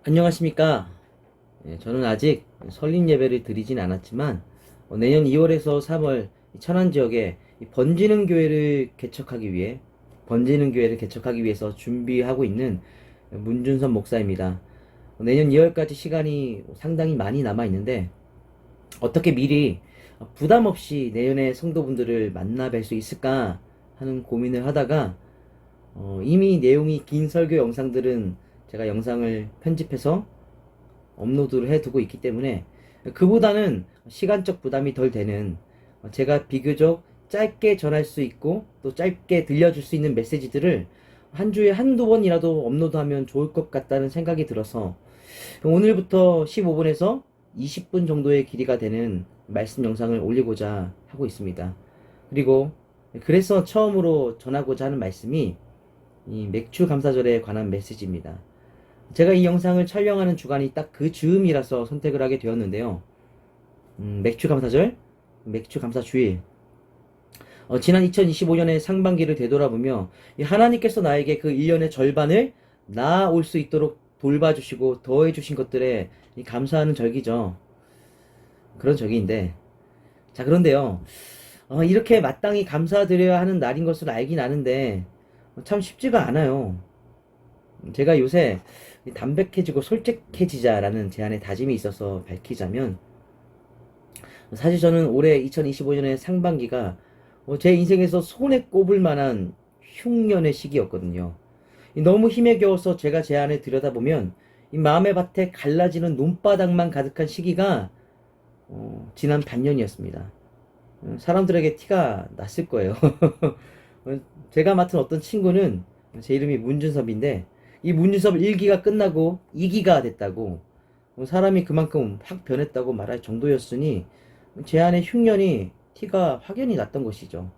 안녕하십니까. 저는 아직 설립 예배를 드리진 않았지만 내년 2월에서 3월 천안 지역에 번지는 교회를 개척하기 위해서 준비하고 있는 문준선 목사입니다. 내년 2월까지 시간이 상당히 많이 남아 있는데 어떻게 미리 부담 없이 내년에 성도분들을 만나 뵐 수 있을까 하는 고민을 하다가 이미 내용이 긴 설교 영상들은 제가 영상을 편집해서 업로드를 해두고 있기 때문에 그보다는 시간적 부담이 덜 되는 제가 비교적 짧게 전할 수 있고 또 짧게 들려줄 수 있는 메시지들을 한 주에 한두 번이라도 업로드하면 좋을 것 같다는 생각이 들어서 오늘부터 15분에서 20분 정도의 길이가 되는 말씀 영상을 올리고자 하고 있습니다. 그리고 그래서 처음으로 전하고자 하는 말씀이 이 맥주 감사절에 관한 메시지입니다. 제가 이 영상을 촬영하는 주간이 딱 그 즈음이라서 선택을 하게 되었는데요. 맥주 감사절, 맥주 감사주일. 지난 2025년의 상반기를 되돌아보며 하나님께서 나에게 그 1년의 절반을 나아올 수 있도록 돌봐주시고 더해주신 것들에 감사하는 절기죠. 그런 절기인데, 자, 그런데요. 이렇게 마땅히 감사드려야 하는 날인 것을 알긴 아는데 참 쉽지가 않아요. 제가 요새 담백해지고 솔직해지자라는 제 안에 다짐이 있어서 밝히자면, 사실 저는 올해 2025년의 상반기가 제 인생에서 손에 꼽을 만한 흉년의 시기였거든요. 너무 힘에 겨워서 제가 제 안에 들여다보면 이 마음의 밭에 갈라지는 눈바닥만 가득한 시기가 지난 반년이었습니다. 사람들에게 티가 났을 거예요. 제가 맡은 어떤 친구는 제 이름이 문준섭인데 이 문준섭 1기가 끝나고 2기가 됐다고, 사람이 그만큼 확 변했다고 말할 정도였으니 제 안에 흉년이 티가 확연히 났던 것이죠.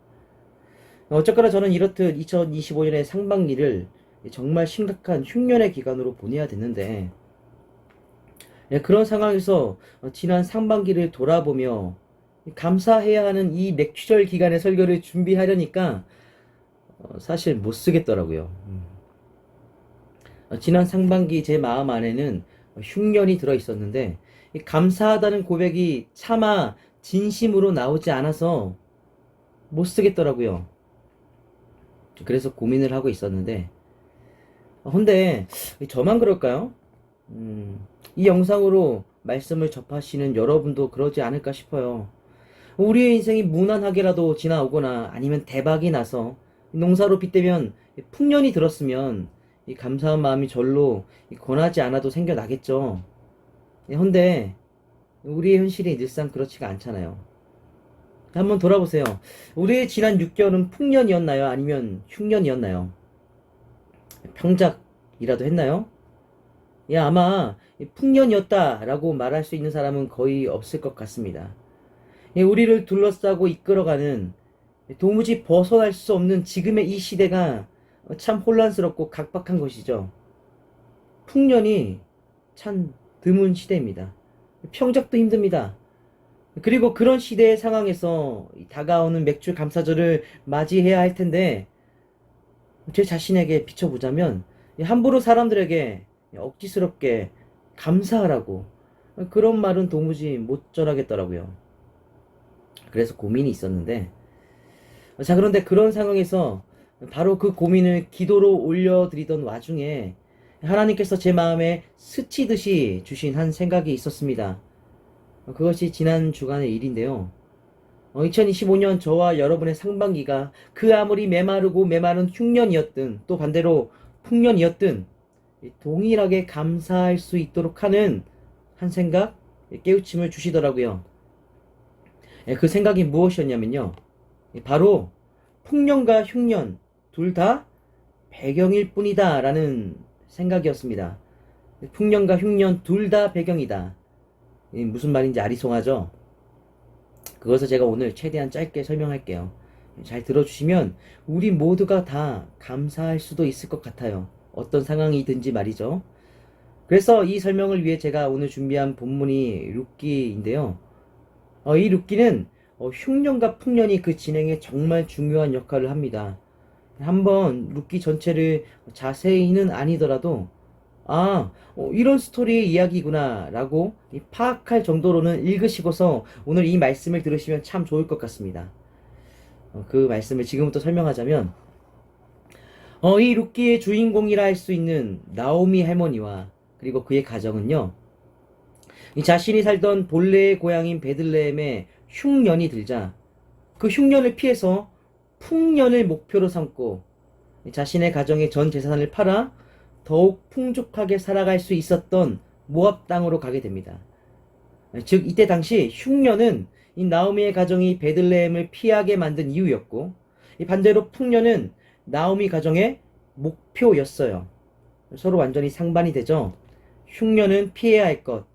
어쨌거나 저는 이렇듯 2025년의 상반기를 정말 심각한 흉년의 기간으로 보내야 됐는데, 그런 상황에서 지난 상반기를 돌아보며 감사해야 하는 이 맥추절 기간의 설교를 준비하려니까 사실 못 쓰겠더라고요. 지난 상반기 제 마음 안에는 흉년이 들어 있었는데 감사하다는 고백이 차마 진심으로 나오지 않아서 못 쓰겠더라고요. 그래서 고민을 하고 있었는데, 근데 저만 그럴까요? 이 영상으로 말씀을 접하시는 여러분도 그러지 않을까 싶어요. 우리의 인생이 무난하게라도 지나오거나 아니면 대박이 나서 농사로 빗대면 풍년이 들었으면 이 감사한 마음이 절로 권하지 않아도 생겨나겠죠. 근데 우리의 현실이 늘상 그렇지가 않잖아요. 한번 돌아보세요. 우리의 지난 6개월은 풍년이었나요? 아니면 흉년이었나요? 평작이라도 했나요? 아마 풍년이었다라고 말할 수 있는 사람은 거의 없을 것 같습니다. 우리를 둘러싸고 이끌어가는 도무지 벗어날 수 없는 지금의 이 시대가 참 혼란스럽고 각박한 것이죠. 풍년이 참 드문 시대입니다. 평작도 힘듭니다. 그리고 그런 시대의 상황에서 다가오는 맥주 감사절을 맞이해야 할 텐데, 제 자신에게 비춰보자면 함부로 사람들에게 억지스럽게 감사하라고 그런 말은 도무지 못 전하겠더라고요. 그래서 고민이 있었는데, 자, 그런데 그런 상황에서 바로 그 고민을 기도로 올려드리던 와중에 하나님께서 제 마음에 스치듯이 주신 한 생각이 있었습니다. 그것이 지난 주간의 일인데요. 2025년 저와 여러분의 상반기가 그 아무리 메마르고 메마른 흉년이었든 또 반대로 풍년이었든 동일하게 감사할 수 있도록 하는 한 생각, 깨우침을 주시더라고요. 그 생각이 무엇이었냐면요. 바로 풍년과 흉년 둘 다 배경일 뿐이다 라는 생각이었습니다. 풍년과 흉년 둘 다 배경이다. 무슨 말인지 아리송하죠? 그것을 제가 오늘 최대한 짧게 설명할게요. 잘 들어주시면 우리 모두가 다 감사할 수도 있을 것 같아요. 어떤 상황이든지 말이죠. 그래서 이 설명을 위해 제가 오늘 준비한 본문이 룻기인데요. 이 룻기는 흉년과 풍년이 그 진행에 정말 중요한 역할을 합니다. 한번 룻기 전체를 자세히는 아니더라도 이런 스토리의 이야기구나 라고 파악할 정도로는 읽으시고서 오늘 이 말씀을 들으시면 참 좋을 것 같습니다. 그 말씀을 지금부터 설명하자면, 이 룻기의 주인공이라 할 수 있는 나오미 할머니와 그리고 그의 가정은요, 이 자신이 살던 본래의 고향인 베들레헴에 흉년이 들자 그 흉년을 피해서 풍년을 목표로 삼고 자신의 가정의 전 재산을 팔아 더욱 풍족하게 살아갈 수 있었던 모압 땅으로 가게 됩니다. 즉 이때 당시 흉년은 이 나오미의 가정이 베들레헴을 피하게 만든 이유였고, 이 반대로 풍년은 나오미 가정의 목표였어요. 서로 완전히 상반이 되죠. 흉년은 피해야 할 것,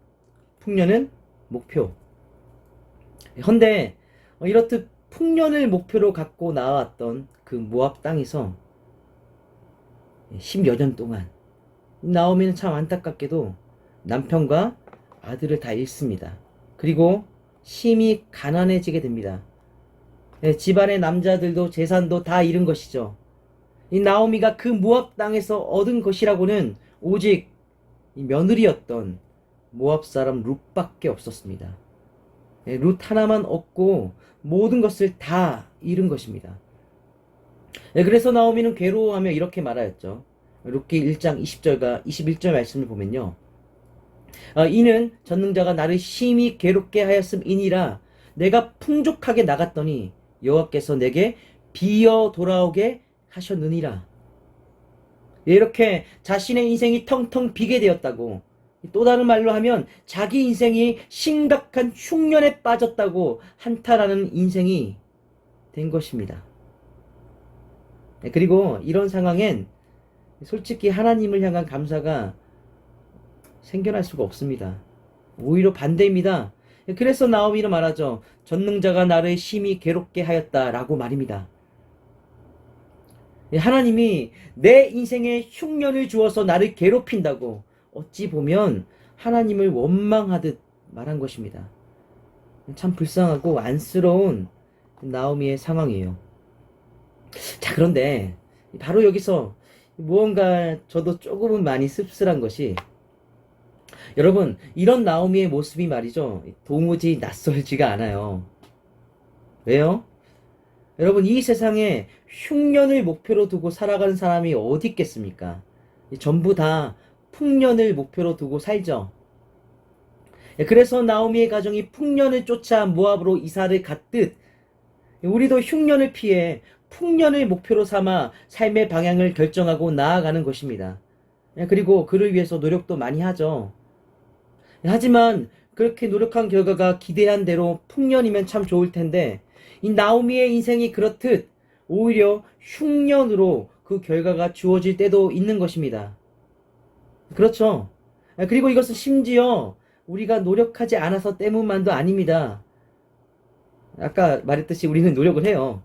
풍년은 목표. 헌데 이렇듯 풍년을 목표로 갖고 나왔던 그 모압 땅에서 10여 년 동안 나오미는 참 안타깝게도 남편과 아들을 다 잃습니다. 그리고 심히 가난해지게 됩니다. 집안의 남자들도 재산도 다 잃은 것이죠. 이 나오미가 그 모압 땅에서 얻은 것이라고는 오직 이 며느리였던 모압 사람 룻밖에 없었습니다. 룻 하나만 얻고 모든 것을 다 잃은 것입니다. 그래서 나오미는 괴로워하며 이렇게 말하였죠. 룻기 1장 20절과 21절 말씀을 보면요. 이는 전능자가 나를 심히 괴롭게 하였음이니라. 내가 풍족하게 나갔더니 여호와께서 내게 비어 돌아오게 하셨느니라. 이렇게 자신의 인생이 텅텅 비게 되었다고, 또 다른 말로 하면 자기 인생이 심각한 흉년에 빠졌다고 한탄하는 인생이 된 것입니다. 그리고 이런 상황엔 솔직히 하나님을 향한 감사가 생겨날 수가 없습니다. 오히려 반대입니다. 그래서 나오미는 말하죠. 전능자가 나를 심히 괴롭게 하였다라고 말입니다. 하나님이 내 인생에 흉년을 주어서 나를 괴롭힌다고 어찌 보면 하나님을 원망하듯 말한 것입니다. 참 불쌍하고 안쓰러운 나오미의 상황이에요. 자, 그런데 바로 여기서 무언가 저도 조금은 많이 씁쓸한 것이, 여러분 이런 나오미의 모습이 말이죠, 도무지 낯설지가 않아요. 왜요? 여러분 이 세상에 흉년을 목표로 두고 살아가는 사람이 어디 있겠습니까? 전부 다 풍년을 목표로 두고 살죠. 그래서 나오미의 가정이 풍년을 쫓아 모압으로 이사를 갔듯 우리도 흉년을 피해 풍년을 목표로 삼아 삶의 방향을 결정하고 나아가는 것입니다. 그리고 그를 위해서 노력도 많이 하죠. 하지만 그렇게 노력한 결과가 기대한 대로 풍년이면 참 좋을 텐데, 이 나오미의 인생이 그렇듯 오히려 흉년으로 그 결과가 주어질 때도 있는 것입니다. 그렇죠. 그리고 이것은 심지어 우리가 노력하지 않아서 때문만도 아닙니다. 아까 말했듯이 우리는 노력을 해요.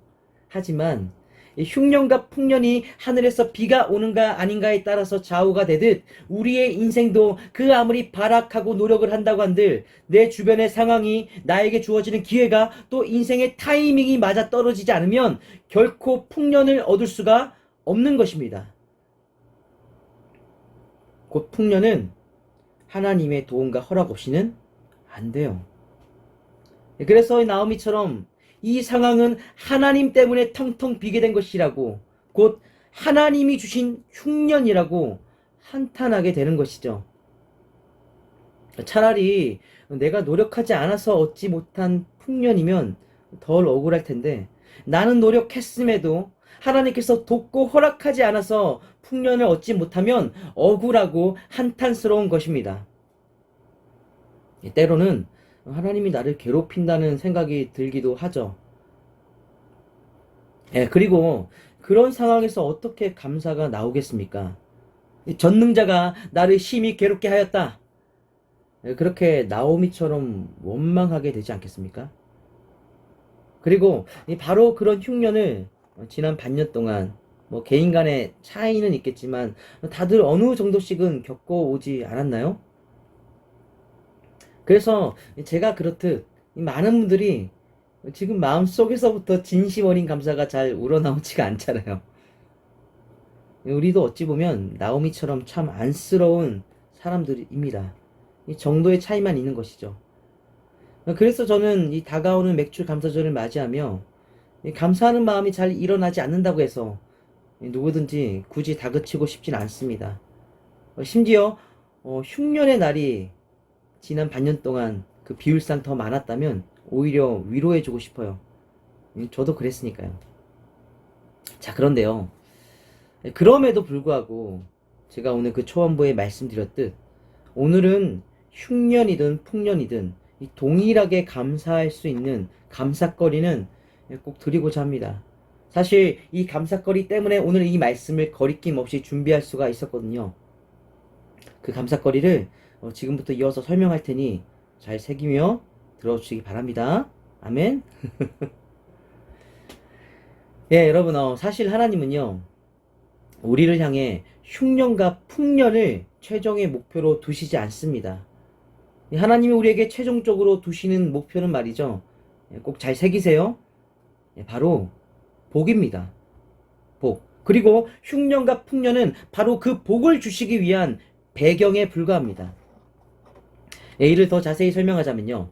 하지만 이 흉년과 풍년이 하늘에서 비가 오는가 아닌가에 따라서 좌우가 되듯 우리의 인생도 그 아무리 발악하고 노력을 한다고 한들 내 주변의 상황이, 나에게 주어지는 기회가, 또 인생의 타이밍이 맞아 떨어지지 않으면 결코 풍년을 얻을 수가 없는 것입니다. 곧 풍년은 하나님의 도움과 허락 없이는 안 돼요. 그래서 나오미처럼 이 상황은 하나님 때문에 텅텅 비게 된 것이라고, 곧 하나님이 주신 흉년이라고 한탄하게 되는 것이죠. 차라리 내가 노력하지 않아서 얻지 못한 풍년이면 덜 억울할 텐데, 나는 노력했음에도 하나님께서 돕고 허락하지 않아서 풍년을 얻지 못하면 억울하고 한탄스러운 것입니다. 때로는 하나님이 나를 괴롭힌다는 생각이 들기도 하죠. 그리고 그런 상황에서 어떻게 감사가 나오겠습니까? 전능자가 나를 심히 괴롭게 하였다. 그렇게 나오미처럼 원망하게 되지 않겠습니까? 그리고 바로 그런 흉년을 지난 반년 동안, 뭐 개인 간의 차이는 있겠지만 다들 어느 정도씩은 겪어오지 않았나요? 그래서 제가 그렇듯 많은 분들이 지금 마음속에서부터 진심 어린 감사가 잘 우러나오지가 않잖아요. 우리도 어찌 보면 나오미처럼 참 안쓰러운 사람들입니다. 이 정도의 차이만 있는 것이죠. 그래서 저는 이 다가오는 맥주 감사절을 맞이하며 이 감사하는 마음이 잘 일어나지 않는다고 해서 누구든지 굳이 다그치고 싶진 않습니다. 심지어 흉년의 날이 지난 반년 동안 그 비율상 더 많았다면 오히려 위로해주고 싶어요. 저도 그랬으니까요. 자, 그런데요. 그럼에도 불구하고 제가 오늘 그 초반부에 말씀드렸듯 오늘은 흉년이든 풍년이든 동일하게 감사할 수 있는 감사거리는 꼭 드리고자 합니다. 사실 이 감사거리 때문에 오늘 이 말씀을 거리낌 없이 준비할 수가 있었거든요. 그 감사거리를 지금부터 이어서 설명할 테니 잘 새기며 들어주시기 바랍니다. 아멘. 예, 여러분, 사실 하나님은요, 우리를 향해 흉년과 풍년을 최종의 목표로 두시지 않습니다. 하나님이 우리에게 최종적으로 두시는 목표는 말이죠. 꼭 잘 새기세요. 바로 복입니다. 복. 그리고 흉년과 풍년은 바로 그 복을 주시기 위한 배경에 불과합니다. 이를 더 자세히 설명하자면요.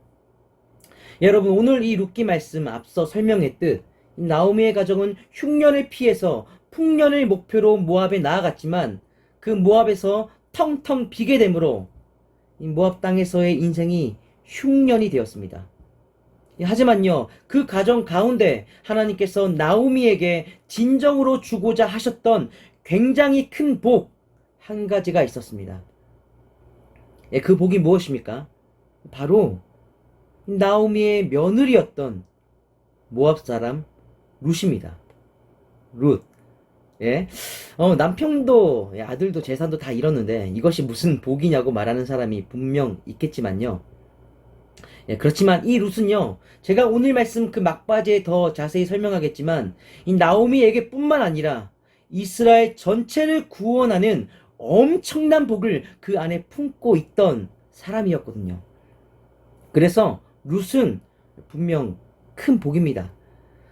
여러분, 오늘 이 룻기 말씀 앞서 설명했듯 나오미의 가정은 흉년을 피해서 풍년을 목표로 모압에 나아갔지만 그 모압에서 텅텅 비게 되므로 이 모압 땅에서의 인생이 흉년이 되었습니다. 하지만요, 그 가정 가운데 하나님께서 나오미에게 진정으로 주고자 하셨던 굉장히 큰 복 한 가지가 있었습니다. 그 복이 무엇입니까? 바로 나오미의 며느리였던 모압 사람 룻입니다. 룻. 예. 남편도 아들도 재산도 다 잃었는데 이것이 무슨 복이냐고 말하는 사람이 분명 있겠지만요. 예, 그렇지만 이 룻은요, 제가 오늘 말씀 그 막바지에 더 자세히 설명하겠지만 이 나오미에게 뿐만 아니라 이스라엘 전체를 구원하는 엄청난 복을 그 안에 품고 있던 사람이었거든요. 그래서 룻은 분명 큰 복입니다.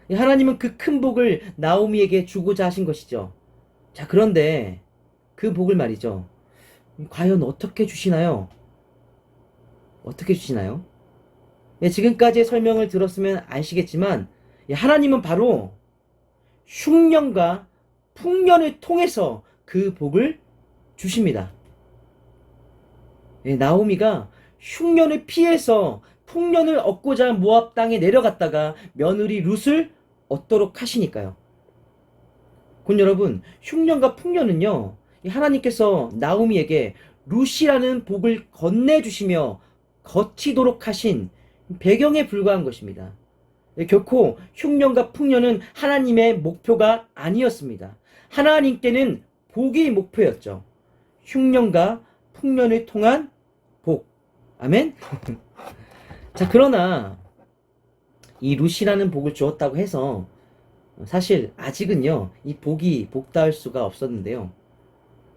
하나님은 그 큰 복을 나오미에게 주고자 하신 것이죠. 자, 그런데 그 복을 말이죠. 과연 어떻게 주시나요? 어떻게 주시나요? 지금까지의 설명을 들었으면 아시겠지만 하나님은 바로 흉년과 풍년을 통해서 그 복을 주십니다. 나오미가 흉년을 피해서 풍년을 얻고자 모압 땅에 내려갔다가 며느리 룻을 얻도록 하시니까요. 군 여러분, 흉년과 풍년은요, 하나님께서 나오미에게 룻이라는 복을 건네주시며 거치도록 하신 배경에 불과한 것입니다. 결코 흉년과 풍년은 하나님의 목표가 아니었습니다. 하나님께는 복이 목표였죠. 흉년과 풍년을 통한 복. 아멘? 자, 그러나 이 룻이라는 복을 주었다고 해서 사실 아직은요, 이 복이 복다할 수가 없었는데요.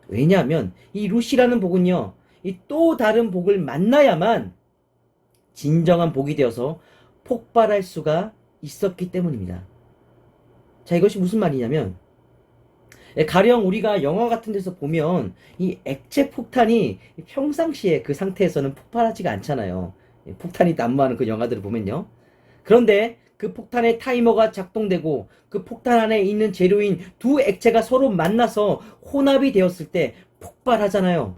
왜냐하면 이 룻이라는 복은요, 이 또 다른 복을 만나야만 진정한 복이 되어서 폭발할 수가 있었기 때문입니다. 자, 이것이 무슨 말이냐면 가령 우리가 영화 같은 데서 보면 이 액체 폭탄이 평상시에 그 상태에서는 폭발하지가 않잖아요. 폭탄이 난무하는 그 영화들을 보면요. 그런데 그 폭탄의 타이머가 작동되고 그 폭탄 안에 있는 재료인 두 액체가 서로 만나서 혼합이 되었을 때 폭발하잖아요.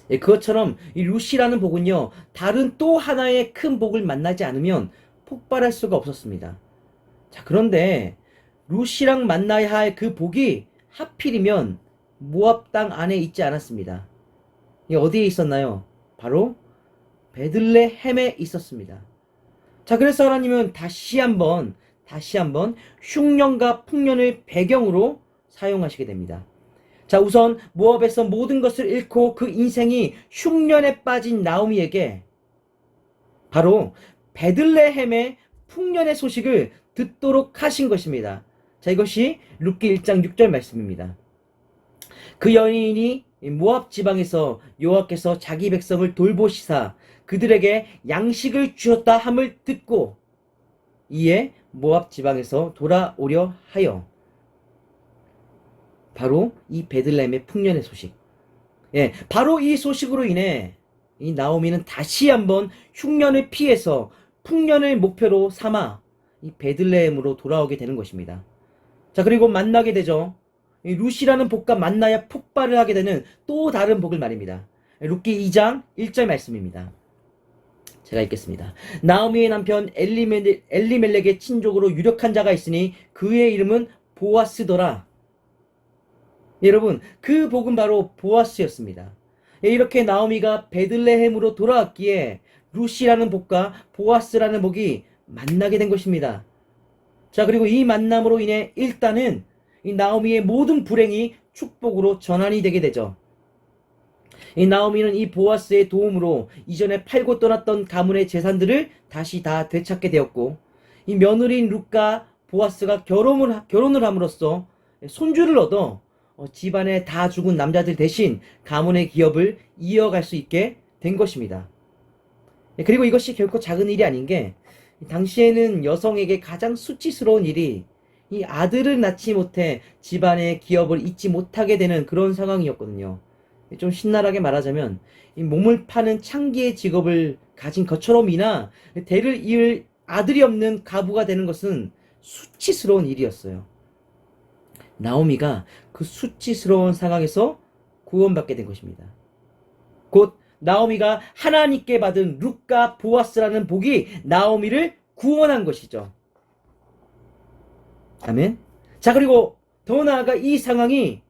그것처럼 이 룻이라는 복은요, 다른 또 하나의 큰 복을 만나지 않으면 폭발할 수가 없었습니다. 자, 그런데 룻이랑 만나야 할 그 복이 하필이면 모압 땅 안에 있지 않았습니다. 어디에 있었나요? 바로 베들레헴에 있었습니다. 자, 그래서 하나님은 다시 한번 흉년과 풍년을 배경으로 사용하시게 됩니다. 자, 우선 모압에서 모든 것을 잃고 그 인생이 흉년에 빠진 나오미에게 바로 베들레헴의 풍년의 소식을 듣도록 하신 것입니다. 자, 이것이 룻기 1장 6절 말씀입니다. 그 여인이 모압 지방에서 여호와께서 자기 백성을 돌보시사 그들에게 양식을 주셨다 함을 듣고 이에 모압 지방에서 돌아오려 하여. 바로 이 베들레헴의 풍년의 소식. 예, 바로 이 소식으로 인해 이 나오미는 다시 한번 흉년을 피해서 풍년을 목표로 삼아 이 베들레헴으로 돌아오게 되는 것입니다. 자, 그리고 만나게 되죠. 이 룻이라는 복과 만나야 폭발을 하게 되는 또 다른 복을 말입니다. 룻기 2장 1절 말씀입니다. 제가 읽겠습니다. 나오미의 남편 엘리멜렉의 친족으로 유력한 자가 있으니 그의 이름은 보아스더라. 여러분, 그 복은 바로 보아스였습니다. 이렇게 나오미가 베들레헴으로 돌아왔기에 룻이라는 복과 보아스라는 복이 만나게 된 것입니다. 자, 그리고 이 만남으로 인해 일단은 이 나오미의 모든 불행이 축복으로 전환이 되게 되죠. 이 나오미는 이 보아스의 도움으로 이전에 팔고 떠났던 가문의 재산들을 다시 다 되찾게 되었고, 이 며느리인 룻과 보아스가 결혼을 함으로써 손주를 얻어 집안에 다 죽은 남자들 대신 가문의 기업을 이어갈 수 있게 된 것입니다. 그리고 이것이 결코 작은 일이 아닌 게, 당시에는 여성에게 가장 수치스러운 일이 이 아들을 낳지 못해 집안의 기업을 잇지 못하게 되는 그런 상황이었거든요. 좀 신랄하게 말하자면 이 몸을 파는 창기의 직업을 가진 것처럼이나 대를 이을 아들이 없는 가부가 되는 것은 수치스러운 일이었어요. 나오미가 그 수치스러운 상황에서 구원받게 된 것입니다. 곧 나오미가 하나님께 받은 룻과 보아스라는 복이 나오미를 구원한 것이죠. 아멘. 자, 그리고 더 나아가 이 상황이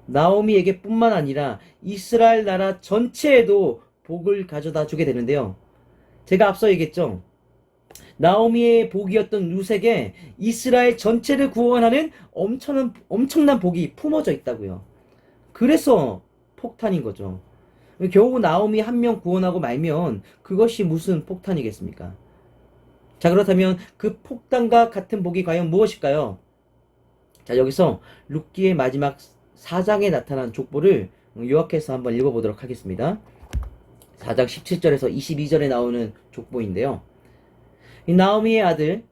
나오미에게 뿐만 아니라 이스라엘 나라 전체에도 복을 가져다 주게 되는데요. 제가 앞서 얘기했죠. 나오미의 복이었던 룻에게 이스라엘 전체를 구원하는 엄청난 복이 품어져 있다고요. 그래서 폭탄인 거죠. 겨우 나오미 한 명 구원하고 말면 그것이 무슨 폭탄이겠습니까? 자, 그렇다면 그 폭탄과 같은 복이 과연 무엇일까요? 자, 여기서 룻기의 마지막 4장에 나타난 족보를 요약해서 한번 읽어보도록 하겠습니다. 4장 17절에서 22절에 나오는 족보인데요. 이 나오미의 아들,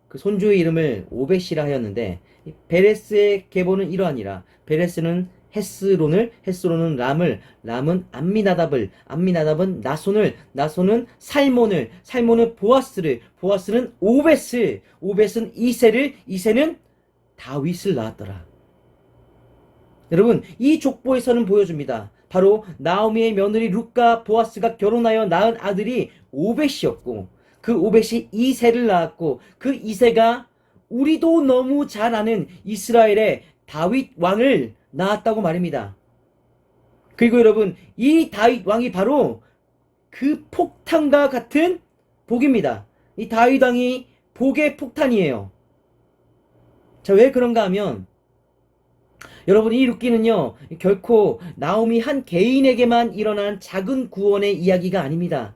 그 손주의 이름을 오벳이라 하였는데, 베레스의 계보는 이러하니라. 베레스는 헤스론은 람은 암미나답은 나손은 살몬은 보아스는 오벳은 이새는 다윗을 낳았더라. 여러분, 이 족보에서는 보여줍니다. 바로 나오미의 며느리 룻과 보아스가 결혼하여 낳은 아들이 오벳이었고, 그 오벳이 이새를 낳았고, 그 이새가 우리도 너무 잘 아는 이스라엘의 다윗 왕을 낳았다고 말입니다. 그리고 여러분, 이 다윗 왕이 바로 그 폭탄과 같은 복입니다. 이 다윗 왕이 복의 폭탄이에요. 자, 왜 그런가 하면, 여러분, 이 룻기는요, 결코 나오미 한 개인에게만 일어난 작은 구원의 이야기가 아닙니다.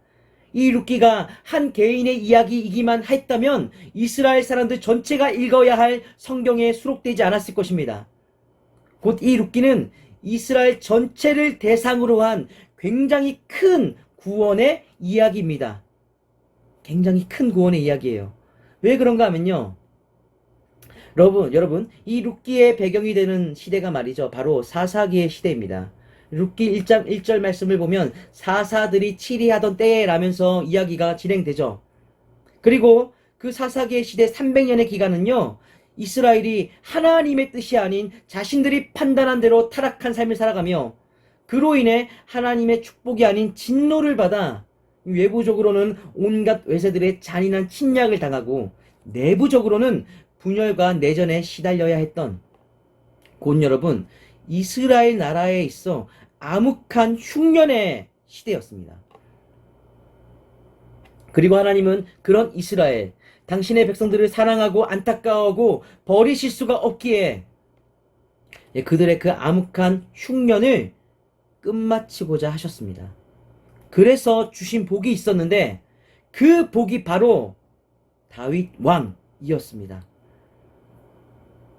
이 룻기가 한 개인의 이야기이기만 했다면 이스라엘 사람들 전체가 읽어야 할 성경에 수록되지 않았을 것입니다. 곧 이 룻기는 이스라엘 전체를 대상으로 한 굉장히 큰 구원의 이야기입니다. 굉장히 큰 구원의 이야기예요. 왜 그런가 하면요, 여러분, 이 룻기의 배경이 되는 시대가 말이죠, 바로 사사기의 시대입니다. 룻기 1장 1절 말씀을 보면 사사들이 치리하던 때라면서 이야기가 진행되죠. 그리고 그 사사기의 시대 300년의 기간은요, 이스라엘이 하나님의 뜻이 아닌 자신들이 판단한 대로 타락한 삶을 살아가며, 그로 인해 하나님의 축복이 아닌 진노를 받아 외부적으로는 온갖 외세들의 잔인한 침략을 당하고 내부적으로는 분열과 내전에 시달려야 했던, 곧 여러분, 이스라엘 나라에 있어 암흑한 흉년의 시대였습니다. 그리고 하나님은 그런 이스라엘, 당신의 백성들을 사랑하고 안타까워하고 버리실 수가 없기에 그들의 그 암흑한 흉년을 끝마치고자 하셨습니다. 그래서 주신 복이 있었는데 그 복이 바로 다윗 왕이었습니다.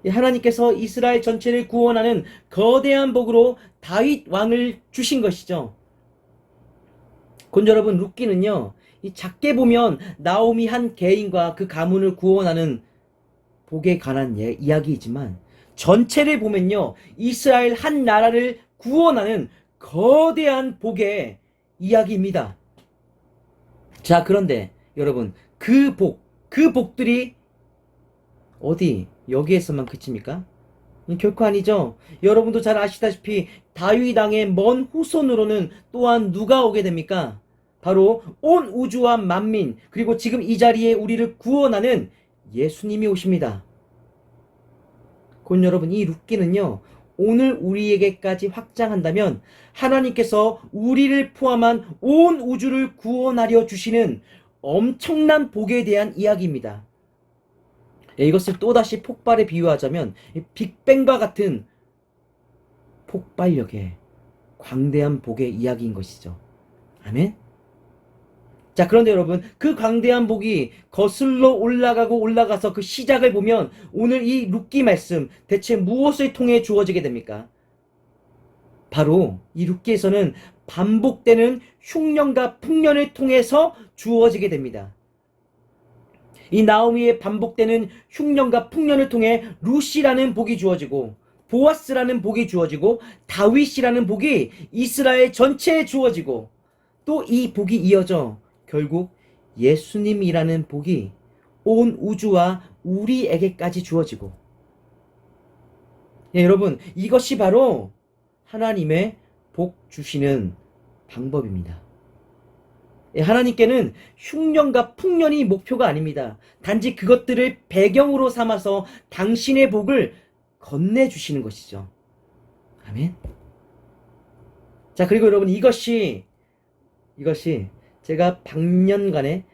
하나님께서 이스라엘 전체를 구원하는 거대한 복으로 다윗 왕을 주신 것이죠. 곧 여러분, 룻기는요, 이 작게 보면 나오미 한 개인과 그 가문을 구원하는 복에 관한 이야기이지만 전체를 보면요, 이스라엘 한 나라를 구원하는 거대한 복의 이야기입니다. 자, 그런데 여러분, 그 복들이 어디 여기에서만 그칩니까? 결코 아니죠. 여러분도 잘 아시다시피 다윗 왕의 먼 후손으로는 또한 누가 오게 됩니까? 바로 온 우주와 만민, 그리고 지금 이 자리에 우리를 구원하는 예수님이 오십니다. 곧 여러분, 이 룻기는요, 오늘 우리에게까지 확장한다면 하나님께서 우리를 포함한 온 우주를 구원하려 주시는 엄청난 복에 대한 이야기입니다. 이것을 또다시 폭발에 비유하자면 빅뱅과 같은 폭발력의 광대한 복의 이야기인 것이죠. 아멘? 자, 그런데 여러분, 그 광대한 복이 거슬러 올라가고 올라가서 그 시작을 보면 오늘 이 룻기 말씀 대체 무엇을 통해 주어지게 됩니까? 바로 이 룻기에서는 반복되는 흉년과 풍년을 통해서 주어지게 됩니다. 이 나오미의 반복되는 흉년과 풍년을 통해 룻이라는 복이 주어지고 보아스라는 복이 주어지고 다윗이라는 복이 이스라엘 전체에 주어지고 또 이 복이 이어져 결국 예수님이라는 복이 온 우주와 우리에게까지 주어지고, 여러분, 이것이 바로 하나님의 복 주시는 방법입니다. 하나님께는 흉년과 풍년이 목표가 아닙니다. 단지 그것들을 배경으로 삼아서 당신의 복을 건네주시는 것이죠. 아멘. 자, 그리고 여러분, 이것이 제가 반년간의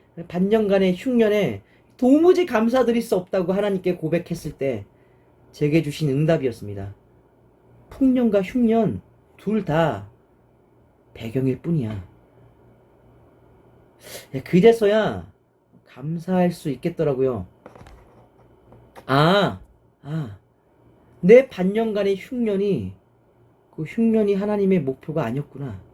흉년에 도무지 감사드릴 수 없다고 하나님께 고백했을 때 제게 주신 응답이었습니다. 풍년과 흉년 둘 다 배경일 뿐이야. 그제서야 감사할 수 있겠더라고요. 내 반년간의 흉년이 그 흉년이 하나님의 목표가 아니었구나.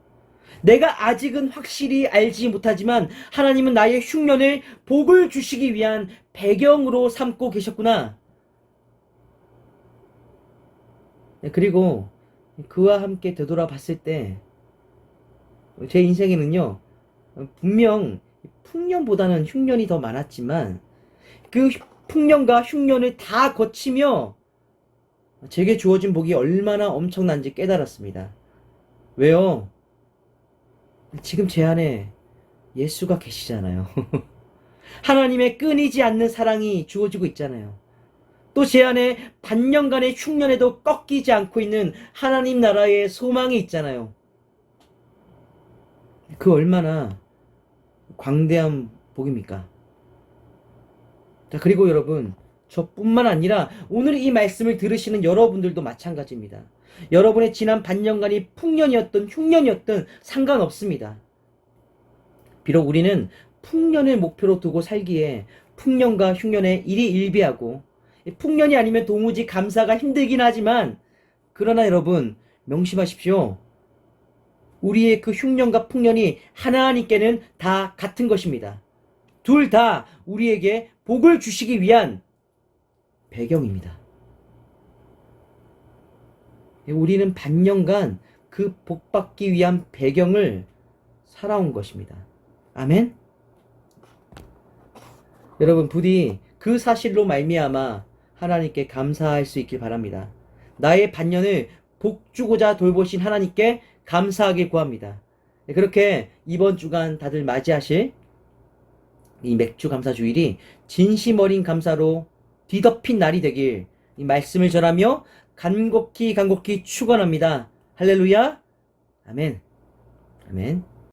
내가 아직은 확실히 알지 못하지만 하나님은 나의 흉년을 복을 주시기 위한 배경으로 삼고 계셨구나. 그리고 그와 함께 되돌아봤을 때 제 인생에는요, 분명 풍년보다는 흉년이 더 많았지만 그 풍년과 흉년을 다 거치며 제게 주어진 복이 얼마나 엄청난지 깨달았습니다. 왜요? 지금 제 안에 예수가 계시잖아요. 하나님의 끊이지 않는 사랑이 주어지고 있잖아요. 또 제 안에 반년간의 흉년에도 꺾이지 않고 있는 하나님 나라의 소망이 있잖아요. 그 얼마나 광대한 복입니까? 자, 그리고 여러분, 저뿐만 아니라 오늘 이 말씀을 들으시는 여러분들도 마찬가지입니다. 여러분의 지난 반년간이 풍년이었든 흉년이었든 상관없습니다. 비록 우리는 풍년을 목표로 두고 살기에 풍년과 흉년에 일희일비하고 풍년이 아니면 도무지 감사가 힘들긴 하지만, 그러나 여러분 명심하십시오. 우리의 그 흉년과 풍년이 하나님께는 다 같은 것입니다. 둘 다 우리에게 복을 주시기 위한 배경입니다. 우리는 반년간 그 복받기 위한 배경을 살아온 것입니다. 아멘? 여러분, 부디 그 사실로 말미암아 하나님께 감사할 수 있길 바랍니다. 나의 반년을 복 주고자 돌보신 하나님께 감사하길 구합니다. 그렇게 이번 주간 다들 맞이하실 이 맥주 감사 주일이 진심 어린 감사로 뒤덮인 날이 되길 이 말씀을 전하며 간곡히 축원합니다. 할렐루야. 아멘. 아멘.